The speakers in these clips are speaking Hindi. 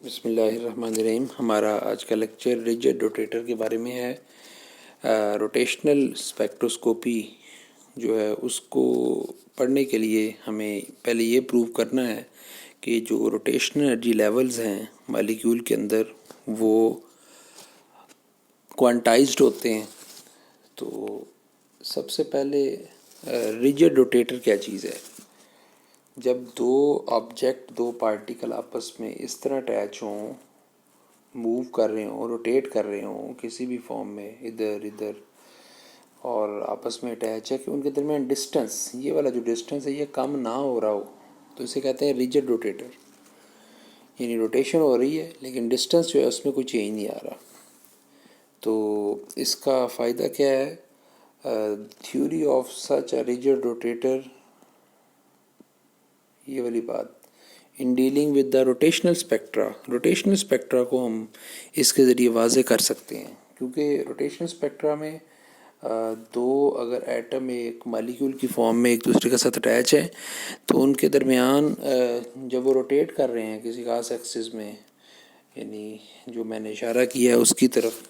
बिस्मिल्लाहिर्रहमानिर्रहीम। हमारा आज का लेक्चर रिजिड रोटेटर के बारे में है। रोटेशनल स्पेक्ट्रोस्कोपी जो है उसको पढ़ने के लिए हमें पहले ये प्रूव करना है कि जो रोटेशनल एनर्जी लेवल्स हैं मॉलिक्यूल के अंदर वो क्वांटाइज्ड होते हैं। तो सबसे पहले रिजिड रोटेटर क्या चीज़ है। जब दो पार्टिकल आपस में इस तरह अटैच हों, मूव कर रहे हों, रोटेट कर रहे हों किसी भी फॉर्म में, इधर इधर, और आपस में अटैच है कि उनके दरमियान डिस्टेंस, ये वाला जो डिस्टेंस है ये कम ना हो रहा हो, तो इसे कहते हैं रिजिड रोटेटर। यानी रोटेशन हो रही है लेकिन डिस्टेंस जो है उसमें कोई चेंज नहीं आ रहा। तो इसका फ़ायदा क्या है? Theory of such a rigid rotator, ये वाली बात, in dealing with the rotational spectra को हम इसके ज़रिए वाज़े कर सकते हैं। क्योंकि रोटेशनल स्पेक्ट्रा में दो अगर एटम एक मॉलिक्यूल की फॉर्म में एक दूसरे के साथ अटैच है तो उनके दरमियान जब वो रोटेट कर रहे हैं किसी खास एक्सिस में, यानी जो मैंने इशारा किया है उसकी तरफ,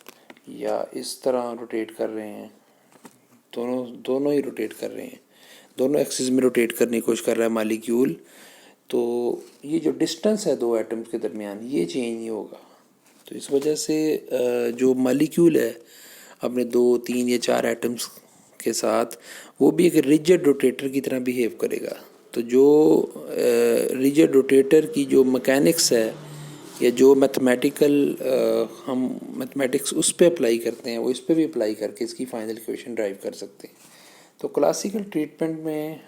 या इस तरह रोटेट कर रहे हैं, दोनों ही रोटेट कर रहे हैं, दोनों एक्सिस में रोटेट करने की कोशिश कर रहा है मॉलिक्यूल, तो ये जो डिस्टेंस है दो एटम्स के दरमियान ये चेंज नहीं होगा। तो इस वजह से जो मॉलिक्यूल है अपने 2, 3 या 4 एटम्स के साथ वो भी एक रिजिड रोटेटर की तरह बिहेव करेगा। तो जो रिजिड रोटेटर की जो मैकेनिक्स है या जो हम मैथमेटिक्स उस पर अप्लाई करते हैं वो इस पर भी अप्लाई करके इसकी फाइनल इक्वेशन ड्राइव कर सकते हैं। तो क्लासिकल ट्रीटमेंट में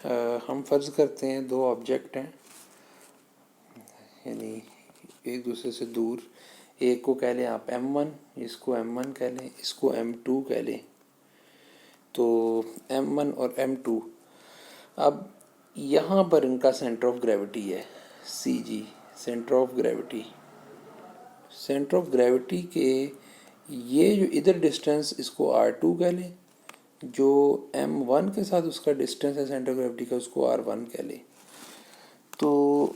हम फ़र्ज़ करते हैं दो ऑब्जेक्ट हैं, यानी एक दूसरे से दूर, एक को कह लें आप M1, इसको M1 कह लें, इसको M2 कह लें। तो M1 और M2, अब यहाँ पर इनका सेंटर ऑफ ग्रेविटी है CG, सेंटर ऑफ ग्रेविटी के ये जो इधर डिस्टेंस इसको R2 कह लें, जो M1 के साथ उसका डिस्टेंस है सेंटर ऑफ ग्रेविटी का उसको R1 कह लें। तो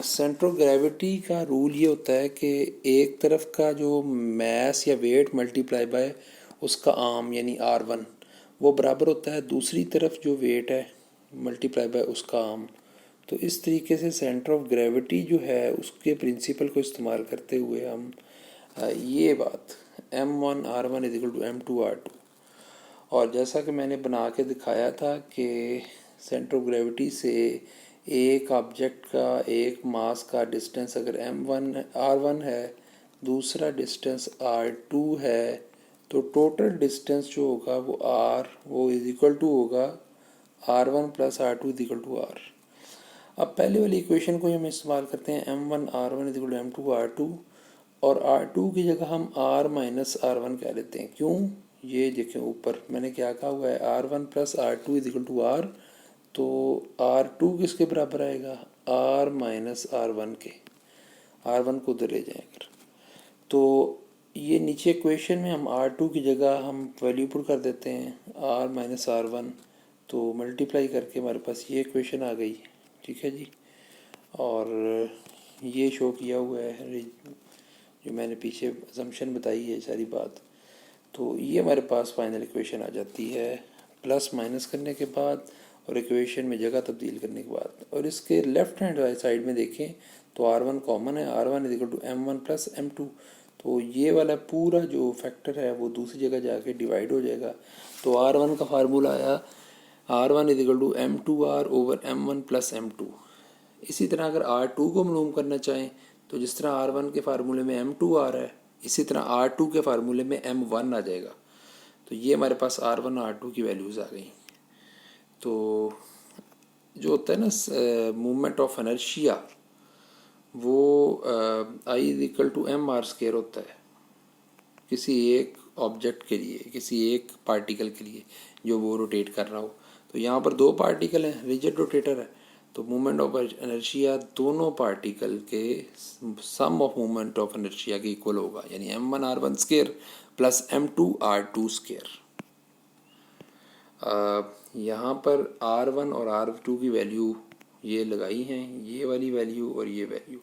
सेंटर ऑफ ग्रेविटी का रूल ये होता है कि एक तरफ का जो मैस या वेट मल्टीप्लाई बाय उसका आर्म यानी R1 वो बराबर होता है दूसरी तरफ जो वेट है मल्टीप्लाई बाय उसका आर्म। तो इस तरीके से सेंटर ऑफ ग्रेविटी जो है उसके प्रिंसिपल को इस्तेमाल करते हुए हम ये बात M1 R1 is equal to M2 R2, और जैसा कि मैंने बना के दिखाया था कि सेंटर ऑफ ग्रेविटी से एक ऑब्जेक्ट का एक मास का डिस्टेंस अगर M1 R1 है, दूसरा डिस्टेंस R2 है, तो टोटल डिस्टेंस जो होगा वो इज इक्वल टू होगा R1 plus R2 is equal to R। अब पहले वाली इक्वेशन को हम इस्तेमाल करते हैं M1 R1 is equal to M2 R2, और R2 की जगह हम R माइनस R1 कह लेते हैं। क्यों? ये देखें ऊपर मैंने क्या कहा हुआ है, R1 plus R2 is equal to R, तो R2 किसके बराबर आएगा? R माइनस R1 के। R1 को उधर ले जाएं अगर, तो ये नीचे इक्वेशन में हम R2 की जगह हम वैल्यू पुट कर देते हैं R माइनस R1, तो मल्टीप्लाई करके हमारे पास ये इक्वेशन आ गई। ठीक है जी, और ये शो किया हुआ है जो मैंने पीछे असम्पशन बताई है सारी बात। तो ये हमारे पास फाइनल इक्वेशन आ जाती है प्लस माइनस करने के बाद और इक्वेशन में जगह तब्दील करने के बाद। और इसके लेफ्ट हैंड साइड में देखें तो R1 कॉमन है, R1 is equal to M1 plus M2, तो ये वाला पूरा जो फैक्टर है वो दूसरी जगह जाके डिवाइड हो जाएगा। तो R1 का फार्मूला आया R1 is equal to M2R over M1 plus M2। इसी तरह अगर R2 को मालूम करना चाहें तो जिस तरह R1 के फार्मूले में M2 आ रहा है, इसी तरह R2 के फार्मूले में M1 आ जाएगा। तो ये हमारे पास R1 R2 की वैल्यूज़ आ गई। तो जो होता है ना मूवमेंट ऑफ इनर्शिया, वो I is equal to M R² होता है किसी एक ऑब्जेक्ट के लिए, किसी एक पार्टिकल के लिए जो वो रोटेट कर रहा हो। तो यहाँ पर दो पार्टिकल हैं, रिजिड रोटेटर है, तो मूवमेंट ऑफ इनर्शिया दोनों पार्टिकल के सम ऑफ मूवमेंट ऑफ इनर्शिया के इक्वल होगा, यानी M1 R1 square plus M2 R2 square. यहाँ पर R1 और R2 की वैल्यू ये लगाई हैं, ये वाली वैल्यू और ये वैल्यू।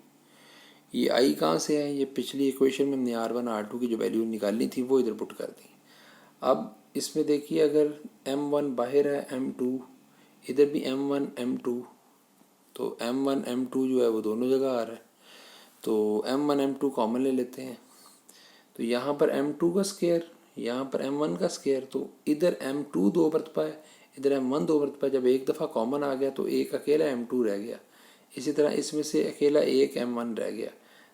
ये आई कहाँ से है, ये पिछली इक्वेशन में हमने R1 R2 की जो वैल्यू निकालनी थी वो इधर पुट कर दी। अब इसमें देखिए अगर M1 बाहर है, M2 इधर भी M1 M2, तो M1 M2 जो है वो दोनों जगह आ रहा है, तो M1 M2 कॉमन ले लेते हैं। तो यहाँ पर M2 का स्क्वायर, यहाँ पर M1 का स्क्वायर, तो इधर M2 दो मरतबा है, इधर M1 दो मरतबा। जब एक दफ़ा कॉमन आ गया तो एक अकेला M2 रह गया। इसी तरह इसमें से अकेला एक M1 रह गया,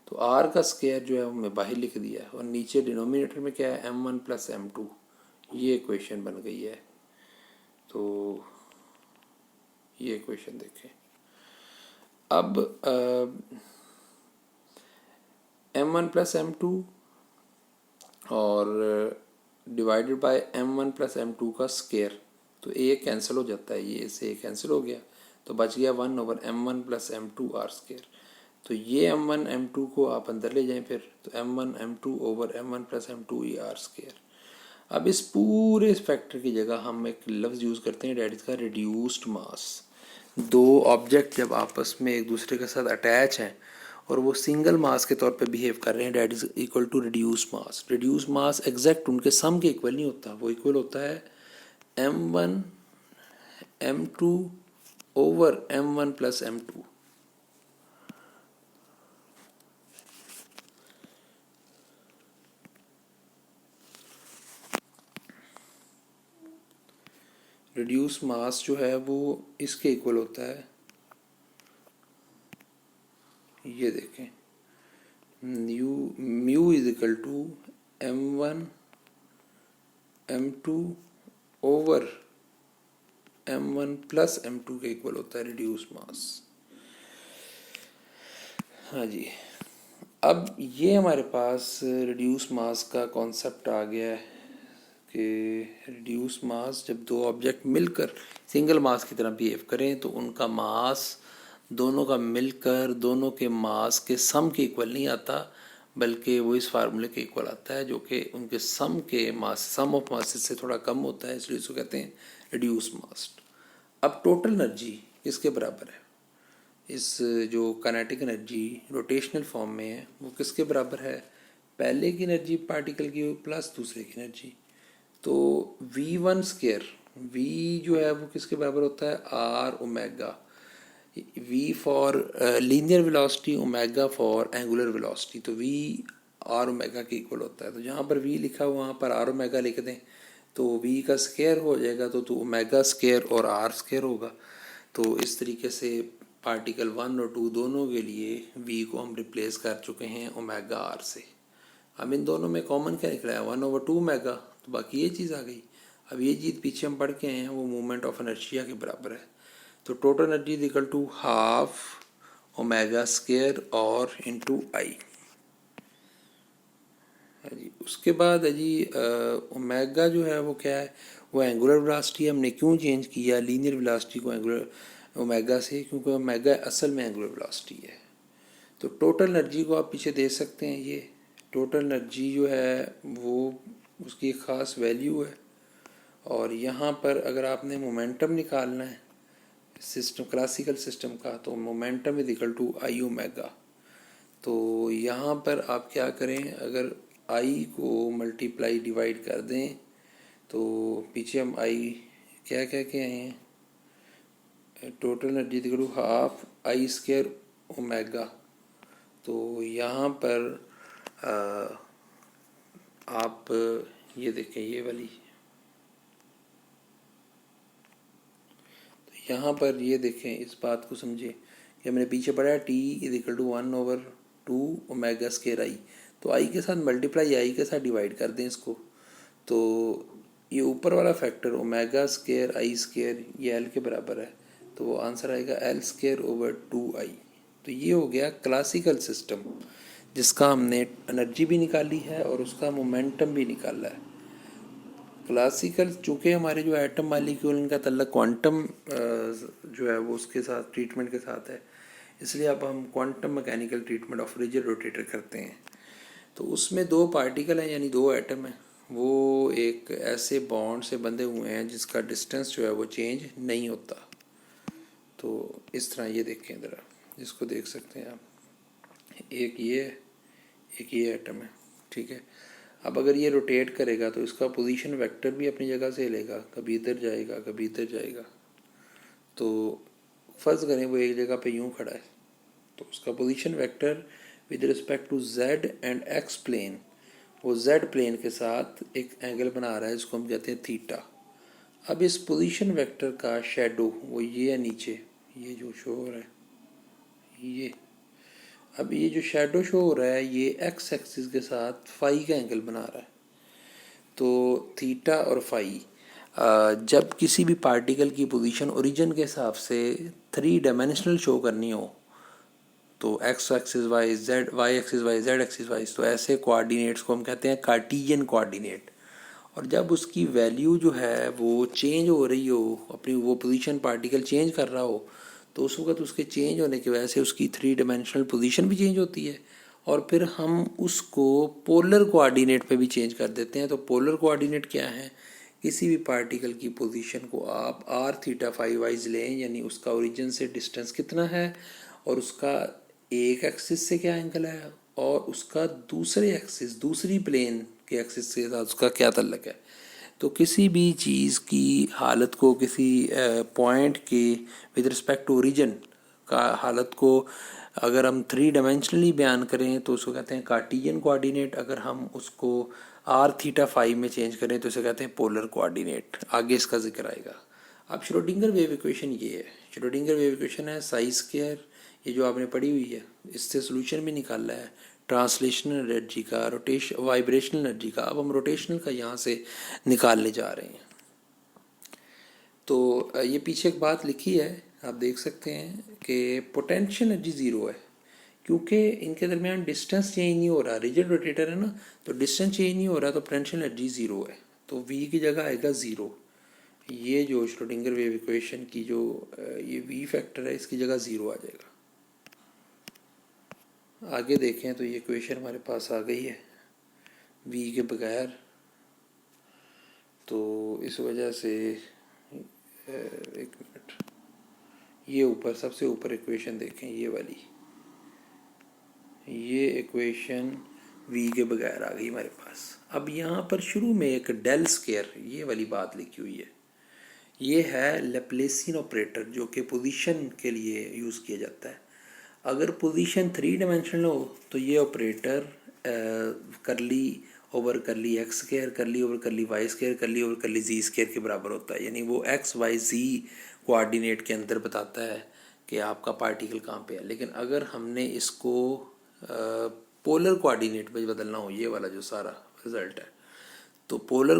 तो R का स्क्वायर जो है वो मैं बाहर लिख दिया, और नीचे डिनोमिनेटर में क्या है, M1 प्लस M2। ये इक्वेशन बन गई है। तो ये इक्वेशन देखें। अब M1 प्लस M2 और divided by M1 plus M2 का स्क्वायर, तो एक कैंसिल हो जाता है, ये से एक कैंसिल हो गया, तो बच गया 1 over M1 plus M2 are square. तो ये M1 M2 को आप अंदर ले जाएं फिर, तो M1 M2 over M1 plus M2 E R square. अब इस पूरे फैक्टर की जगह हम एक लफ्ज़ यूज़ करते हैं, डैट इज़ का रिड्यूस्ड मास। दो ऑब्जेक्ट जब आपस में एक दूसरे के साथ अटैच हैं और वो सिंगल मास के तौर पे बिहेव कर रहे हैं, that is equal to reduce mass. Reduce mass exact उनके सम के इक्वल नहीं होता, वो इक्वल होता है M1 M2 over M1 plus M2। Reduce mass जो है वो इसके इक्वल होता है, ये देखें, mu is equal to M1 M2 over M1 plus M2 के इक्वल होता है रिड्यूस मास। हाँ जी, अब ये हमारे पास रिड्यूस मास का कॉन्सेप्ट आ गया है कि रिड्यूस मास जब दो ऑब्जेक्ट मिलकर सिंगल मास की तरह बिहेव करें तो उनका मास दोनों का मिलकर दोनों के मास के सम के इक्वल नहीं आता, बल्कि वो इस फार्मूले के इक्वल आता है, जो कि उनके सम के मास, सम ऑफ मासेस से थोड़ा कम होता है, इसलिए इसको कहते हैं रिड्यूस मास। अब टोटल एनर्जी किसके बराबर है, इस जो काइनेटिक एनर्जी रोटेशनल फॉर्म में है वो किसके बराबर है, पहले की एनर्जी पार्टिकल की प्लस दूसरे की एनर्जी। तो V1 स्क्वायर, V जो है वो किसके बराबर होता है, R omega. V for linear velocity, omega for angular velocity, तो V R ओमेगा के इक्वल होता है। तो जहाँ पर V लिखा हुआ वहाँ पर R ओमेगा लिख दें, तो V का स्क्वायर हो जाएगा, तो ओमेगा स्क्वायर और R स्क्वायर होगा। तो इस तरीके से पार्टिकल 1 और 2 दोनों के लिए V को हम रिप्लेस कर चुके हैं ओमेगा R से। अब इन दोनों में कॉमन क्या निकला है, 1/2 ओमेगा, तो बाकी ये चीज़ आ गई। अब ये चीज़ पीछे हम पढ़ के आए हैं, वो मूवमेंट ऑफ इनर्शिया के बराबर है। तो total energy is equal to half omega square और इनटू आई। जी, उसके बाद है जी ओमेगा जो है वो क्या है, वो एंगुलर वेलोसिटी। हमने क्यों चेंज किया लीनियर वेलोसिटी को एंगुलर ओमेगा से, क्योंकि ओमेगा असल में एंगुलर वेलोसिटी है। तो टोटल एनर्जी को आप पीछे दे सकते हैं, ये टोटल एनर्जी जो है वो उसकी एक ख़ास वैल्यू है। और यहाँ पर अगर आपने मोमेंटम निकालना है सिस्टम, क्लासिकल सिस्टम का, तो momentum is equal to I omega. तो यहाँ पर आप क्या करें, अगर आई को मल्टीप्लाई डिवाइड कर दें, तो पीछे हम आई क्या क्या क्या हैं, total energy equal to half I square omega. तो यहाँ पर आप ये देखें, ये वाली, तो यहाँ पर ये देखें, इस बात को समझें कि हमने पीछे पढ़ा है T is equal to 1/2 omega square I. तो आई के साथ मल्टीप्लाई आई के साथ डिवाइड कर दें इसको, तो ये ऊपर वाला फैक्टर ओमेगा स्क्वायर आई स्क्वायर ये एल के बराबर है, तो वो आंसर आएगा एल स्क्वायर ओवर 2 आई। तो ये हो गया क्लासिकल सिस्टम, जिसका हमने एनर्जी भी निकाली है और उसका मोमेंटम भी निकाला है। क्लासिकल चूँकि हमारे जो एटम मालिक्यूल का तल्लक क्वांटम जो है वो उसके साथ ट्रीटमेंट के साथ है, इसलिए अब हम quantum mechanical treatment of rigid rotator करते हैं। तो उसमें दो पार्टिकल हैं, यानी दो एटम हैं, वो एक ऐसे बॉन्ड से बंधे हुए हैं जिसका डिस्टेंस जो है वो चेंज नहीं होता। तो इस तरह ये देखें ज़रा, इसको देख सकते हैं आप, एक ये है, एक ये एटम है, ठीक है। अब अगर ये रोटेट करेगा तो इसका पोजीशन वेक्टर भी अपनी जगह से लेगा, कभी इधर जाएगा कभी इधर जाएगा। तो फर्ज करें वो एक जगह पे यूं खड़ा है, तो उसका position vector with respect to Z and X plane, वो जेड प्लेन के साथ एक एंगल बना रहा है जिसको हम कहते हैं थीटा। अब इस पोजीशन वेक्टर का शेडो वो ये है नीचे, ये जो शो हो रहा है ये, अब ये जो शेडो शो हो रहा है ये एक्स एक्सिस के साथ फाई का एंगल बना रहा है। तो थीटा और फाई जब किसी भी पार्टिकल की पोजीशन ओरिजिन के हिसाब से 3 डायमेंशनल शो करनी हो, तो X axis Y Z, Y axis Y Z axis Y, तो ऐसे कोऑर्डिनेट्स को हम कहते हैं कार्टेशियन कोऑर्डिनेट। और जब उसकी वैल्यू जो है वो चेंज हो रही हो, अपनी वो पोजीशन पार्टिकल चेंज कर रहा हो, तो उस वक्त उसके चेंज होने की वजह से उसकी 3 डायमेंशनल पोजीशन भी चेंज होती है, और फिर हम उसको पोलर कोऑर्डिनेट पे भी चेंज कर देते हैं। तो पोलर कोऑर्डिनेट क्या है, किसी भी पार्टिकल की पोजीशन को आप आर थीटा फाइव वाइज लें, यानी उसका ओरिजिन से डिस्टेंस कितना है और उसका एक एक्सिस से क्या एंगल है और उसका दूसरे एक्सिस, दूसरी प्लेन के एक्सिस के साथ उसका क्या ताल्लुक है। तो किसी भी चीज़ की हालत को, किसी पॉइंट के विद रिस्पेक्ट टू ओरिजिन का हालत को अगर हम 3 डायमेंशनली बयान करें तो उसको कहते हैं कार्टेशियन कोऑर्डिनेट। अगर हम उसको आर थीटा फाइव में चेंज करें तो इसे कहते हैं पोलर कोऑर्डिनेट। आगे इसका जिक्र आएगा। अब श्रोडिंगर वेव इक्वेशन ये है, श्रोडिंगर वेव इक्वेशन है साई स्क्वायर, ये जो आपने पढ़ी हुई है, इससे सोल्यूशन भी निकालना है ट्रांसलेशनल एनर्जी का, रोटेशन वाइब्रेशनल एनर्जी का। अब हम रोटेशनल का यहाँ से निकालने जा रहे हैं। तो ये पीछे एक बात लिखी है, आप देख सकते हैं कि पोटेंशियल एनर्जी ज़ीरो है क्योंकि इनके दरमियान डिस्टेंस चेंज नहीं हो रहा, रिजिड रोटेटर है ना, तो डिस्टेंस चेंज नहीं हो रहा, तो पोटेंशियल एनर्जी ज़ीरो है। तो वी की जगह आएगा ज़ीरो। ये जो श्रोडिंगर वेव इक्वेशन की जो ये वी फैक्टर है, इसकी जगह ज़ीरो आ जाएगा। आगे देखें तो ये इक्वेशन हमारे पास आ गई है वी के बगैर। तो इस वजह से एक मिनट, ये ऊपर सबसे ऊपर इक्वेशन देखें, ये वाली, ये इक्वेशन वी के बगैर आ गई हमारे पास। अब यहाँ पर शुरू में एक डेल स्क्वायर ये वाली बात लिखी हुई है, ये है लैप्लेसियन ऑपरेटर जो कि पोजीशन के लिए यूज़ किया जाता है। अगर पोजीशन 3 डायमेंशनल हो तो ये operator curly over curly X square, curly over curly Y square, curly over curly Z square के बराबर होता है। यानी वो एक्स वाई जी कोऑर्डिनेट के अंदर बताता है कि आपका पार्टिकल कहाँ पे है। लेकिन अगर हमने इसको पोलर कोऑर्डिनेट पे बदलना हो, ये वाला जो सारा रिजल्ट है, तो पोलर